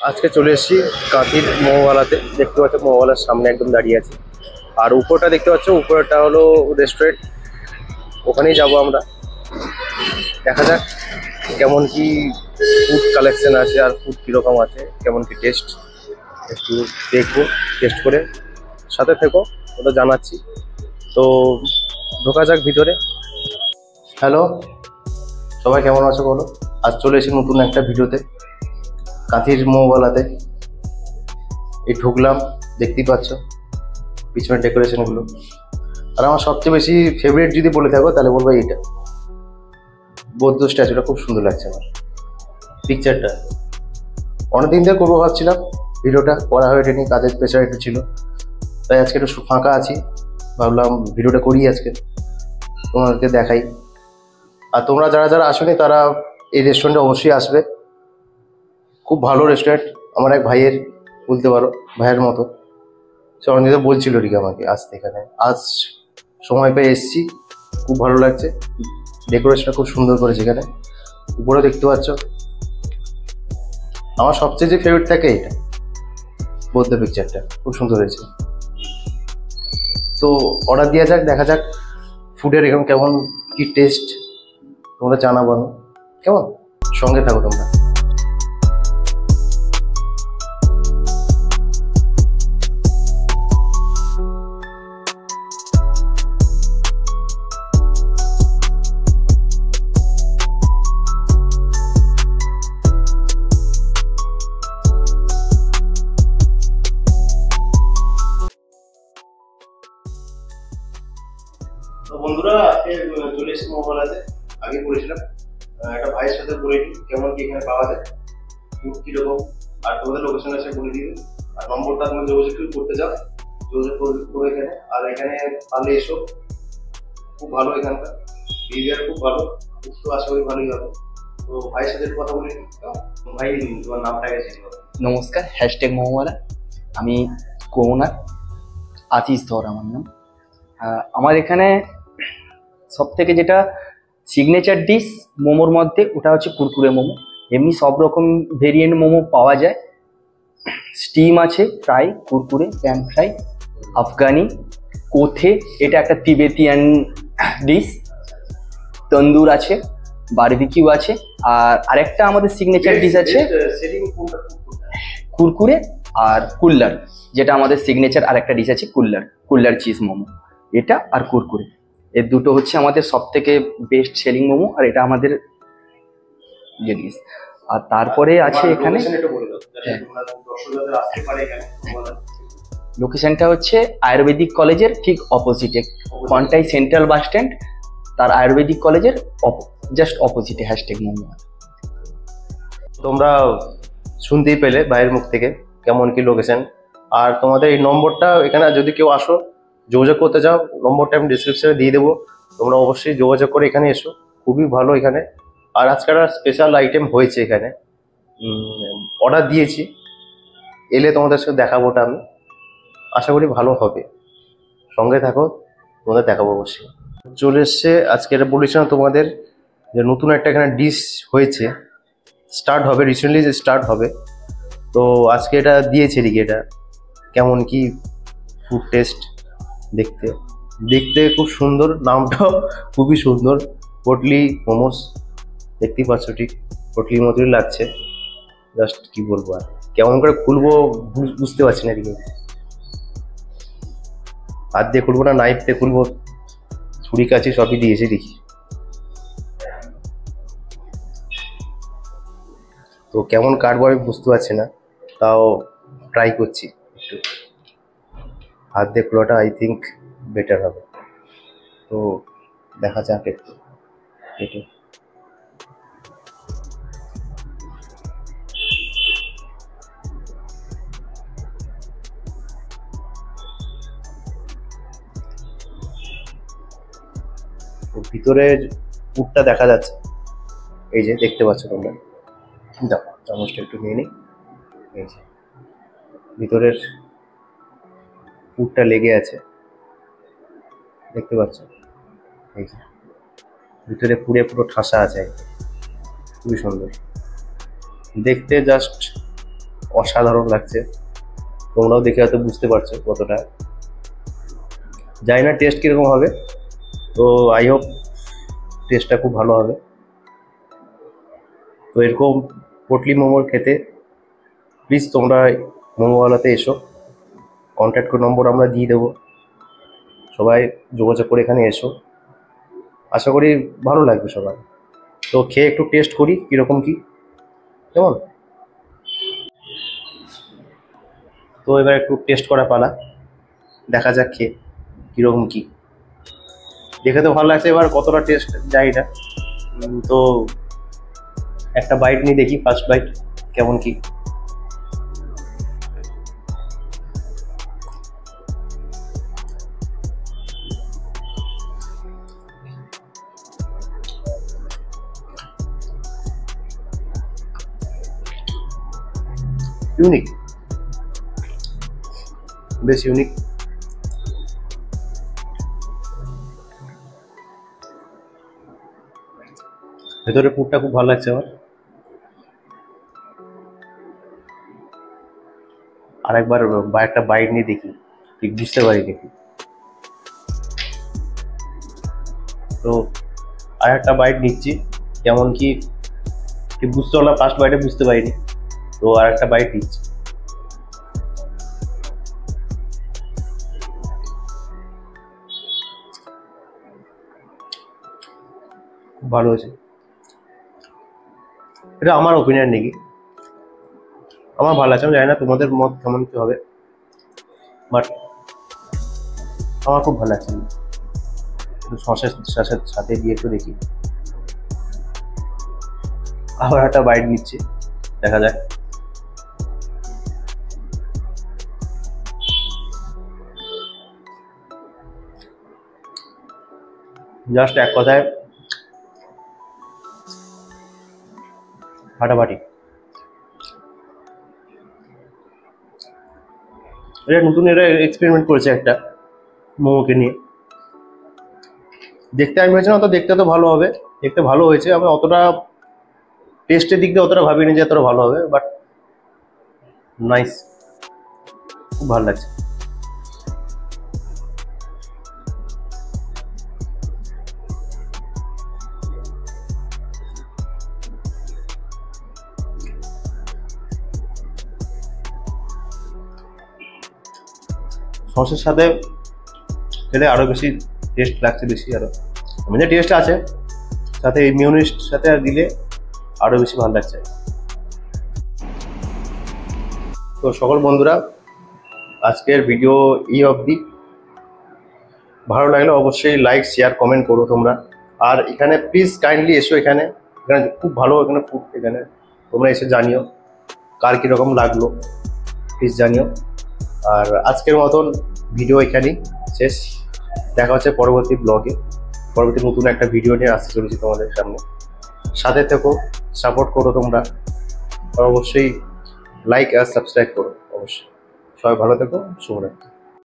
আজকে চলে এসেছি কাঁথির মোমোওয়ালাতে। দেখতে পাচ্ছ মোমোওয়ালার সামনে একদম দাঁড়িয়ে আছে। আর উপরটা দেখতে পাচ্ছ, উপরটা হলো রেস্টুরেন্ট, ওখানেই যাব আমরা। দেখা যাক কেমন কি ফুড কালেকশন আছে আর ফুড কীরকম আছে, কেমন কি টেস্ট একটু দেখবো, টেস্ট করে সাথে থেকো, ওটা জানাচ্ছি। তো ঢোকা যাক ভিতরে। হ্যালো, সবাই কেমন আছো বলো। আজ চলে এসেছি নতুন একটা ভিডিওতে কাঁথির মোমোওয়ালাতে। এই ঢুকলাম, দেখতেই পাচ্ছ পিছনে ডেকোরেশনগুলো। আর আমার সবচেয়ে বেশি ফেভারিট যদি বলে থাকো তাহলে বলবো এইটা, বৌদ্ধ স্ট্যাচুটা খুব সুন্দর লাগছে আমার। পিকচারটা অনেকদিন ধরে করবো ভাবছিলাম, ভিডিওটা করা হয়ে ওঠেনি, কাজের প্রেশার একটু ছিল, তাই আজকে একটু ফাঁকা আছি, ভাবলাম ভিডিওটা করি আজকে, তোমাদেরকে দেখাই। আর তোমরা যারা যারা আসোনি তারা এই রেস্টুরেন্টে অবশ্যই আসবে, খুব ভালো রেস্টুরেন্ট। আমার এক ভাইয়ের বলতে পারো, ভাইয়ের মতো। সে অনেক বলছিল ঠিক আমাকে আসতে, এখানে আজ সময় পেয়ে এসেছি, খুব ভালো লাগছে। ডেকোরেশনটা খুব সুন্দর করেছে এখানে, উপরে দেখতে পাচ্ছ। আমার সবচেয়ে যে ফেভারিট থাকে এটা, বৌদ্ধ পিকচারটা খুব সুন্দর হয়েছে। তো অর্ডার দেওয়া যাক, দেখা যাক ফুডের এখন কেমন কি টেস্ট, তোমরা জানাবো আমি কেমন। সঙ্গে থাকো তোমরা। তো বন্ধুরা, চলে এসেছি মোমোওয়ালাতে। আগে বলেছিলাম একটা ভাইয়ের সাথে বলে দিই কেমন কি এখানে পাওয়া যায়, ফুড কীরকম, আর তোমাদের লোকেশন এসে বলে দিবে। আর নম্বরটা তুমি যোগাযোগ করতে চাও, যোগাযোগ করে এখানে। আর এখানে পারলে এসো, খুব ভালো এখানকার বিহেভিয়ার, খুব ভালো, তো আশা করি ভালোই হবে। তো ভাইয়ের সাথে একটু কথা বলে নিই। ভাই, তোমার নামটা গেছে? নমস্কার, হ্যাশট্যাগ মোমোওয়ালা। আমি কোনার আশিস ধর আমার নাম। আমার এখানে সব থেকে যেটা সিগনেচার ডিশ মোমোর মধ্যে, ওটা হচ্ছে কুরকুরে মোমো। এমনি সব রকম ভেরিয়েন্ট মোমো পাওয়া যায়। স্টিম আছে, ফ্রাই, কুরকুরে, প্যান ফ্রাই, আফগানি, কোথে, এটা একটা তিবেতিয়ান ডিশ, তন্দুর আছে, বারবিকিউ আছে। আর আরেকটা আমাদের সিগনেচার ডিশ আছে কুরকুরে আর কুল্লার, যেটা আমাদের সিগনেচার আরেকটা ডিশ আছে কুল্লার চিজ মোমো। এটা আর কুরকুরে, এর দুটো হচ্ছে আমাদের সব থেকে বেস্ট সেলিং মোমো, আর এটা আমাদের ডিশ। আর তারপরে আছে এখানে লোকেশনটা হচ্ছে আয়ুর্বেদিক কলেজের ঠিক অপোজিটে, কন্টাই সেন্ট্রাল বাস স্ট্যান্ড, তার আয়ুর্বেদিক কলেজের জাস্ট অপোজিটে হ্যাশট্যাগ মোমো। তোমরা শুনতেই পেলে ভাইয়ের মুখ থেকে কেমন কি লোকেশন। আর তোমাদের এই নম্বরটা, এখানে যদি কেউ আসো যোগাযোগ করতে চাও, নম্বরটা আমি ডিসক্রিপশনে দিয়ে দেবো, তোমরা অবশ্যই যোগাযোগ করে এখানে এসো, খুবই ভালো এখানে। আর আজকাল স্পেশাল আইটেম হয়েছে এখানে, অর্ডার দিয়েছি, এলে তোমাদের সাথে দেখাবো, ওটা আমি আশা করি ভালো হবে। সঙ্গে থাকো, তোমাদের দেখাবো অবশ্যই। চলে এসছে আজকে, এটা বলেছিলাম তোমাদের যে নতুন একটা এখানে ডিশ হয়েছে, স্টার্ট হবে, রিসেন্টলি যে স্টার্ট হবে। তো আজকে এটা দিয়েছে এদিকে, এটা কেমন কি ফুড টেস্ট, দেখতে দেখতে খুব সুন্দর, নামটাও খুবই সুন্দর, পটলি মোমোস। দেখতেই পাচ্ছ, ঠিক পটলির মতোই লাগছে। জাস্ট কি বলবো, আর কেমন করে খুলবো বুঝতে পারছি না। এদিকে হাত দিয়ে খুলবো না নাইফ দিয়ে খুলবো, ছুরি কাছে সবই দিয়েছে দেখি। তো কেমন কাটবো আমি বুঝতে পারছি না, তাও ট্রাই করছি একটু। হাত দিয়ে খোলাটা আই থিঙ্ক বেটার হবে। তো দেখা যাক একটু কেটে। ভিতরের পুরটা দেখা যাচ্ছে, এই যে দেখতে পাচ্ছ তোমরা। দাও চামচটা একটু নিয়ে নিই। এই যে ভিতরের পুরটা লেগে আছে, দেখতে পাচ্ছ। এই যে ভিতরে পুরো ঠাসা আছে, খুবই সুন্দর দেখতে, জাস্ট অসাধারণ লাগছে। তোমরাও দেখে হয়তো বুঝতে পারছো কতটা। জানি না টেস্ট কীরকম হবে, তো আই হোপ টেস্টটা খুব ভালো হবে। তো এরকম পটলি মোমো খেতে প্লিজ তোমরা মোমোওয়ালাতে এসো, কন্ট্যাক্ট নম্বর আমরা দিয়ে দেবো, সবাই যোগাযোগ করে এখানে এসো, আশা করি ভালো লাগবে সবার। তো খেয়ে একটু টেস্ট করি কীরকম কী, কেমন। তো এবার একটু টেস্ট করা পালা, দেখা যাক খেয়ে কীরকম কী। দেখে তো ভালো লাগছে, এবার কতটা টেস্ট যাই না। তো একটা বাইট নিয়ে দেখি, ফার্স্ট বাইট কেমন কি। ইউনিক, বেশ ইউনিক। ভেতরে পুরটা খুব ভালো লাগছে আমার। আর একবার একটা বাইট নিয়ে দেখি, ঠিক বুঝতে পারি দেখি। তো আর একটা বাইট নিচ্ছি, কেমন কি ঠিক বুঝতে পারলাম, ফার্স্ট বাইটে বুঝতে পারিনি। তো আর একটা বাইট নিচ্ছি। খুব ভালো হয়েছে। এটা আমার ওপিনিয়ন নাকি, আমার ভালো লাগছে। আমি জানি না তোমাদের মত কেমন কি হবে, বাট আমার খুব ভালো লাগছে। একটু সসের সাথে দিয়ে একটু দেখি। আবার একটা বাইট নিচ্ছি, দেখা যাক। জাস্ট এক কথায় ফাটাফাটি। এটা নতুন, এরা এক্সপেরিমেন্ট করেছে একটা মোমোকে নিয়ে। দেখতে আমি ভেবেছিলাম তো দেখতে তো ভালো হবে, দেখতে ভালো হয়েছে। আমি অতটা টেস্টের দিক দিয়ে অতটা ভাবিনি যে এতটা ভালো হবে, বাট নাইস, খুব ভালো লাগছে। সসের সাথে খেলে আরো বেশি টেস্ট লাগছে, বেশি আরো এমনি টেস্ট আছে, সাথে এই মিউনিস সাথে আর দিলে আরো বেশি ভালো লাগছে। তো সকল বন্ধুরা, আজকের ভিডিও এই অবধি। ভালো লাগলে অবশ্যই লাইক শেয়ার কমেন্ট করো তোমরা। আর এখানে প্লিজ কাইন্ডলি এসো, এখানে খুব ভালো এখানে ফুড, এখানে তোমরা এসে জানিও কার কীরকম লাগলো, প্লিজ জানিও। আর আজকের মতন ভিডিও এখানেই শেষ। দেখা হচ্ছে পরবর্তী ব্লগে, পরবর্তী নতুন একটা ভিডিও নিয়ে আসতে চলেছি তোমাদের সামনে। সাথে থেকো, সাপোর্ট করো তোমরা, আর অবশ্যই লাইক আর সাবস্ক্রাইব করো অবশ্যই। সবাই ভালো থেকো, শুভরাত্রি।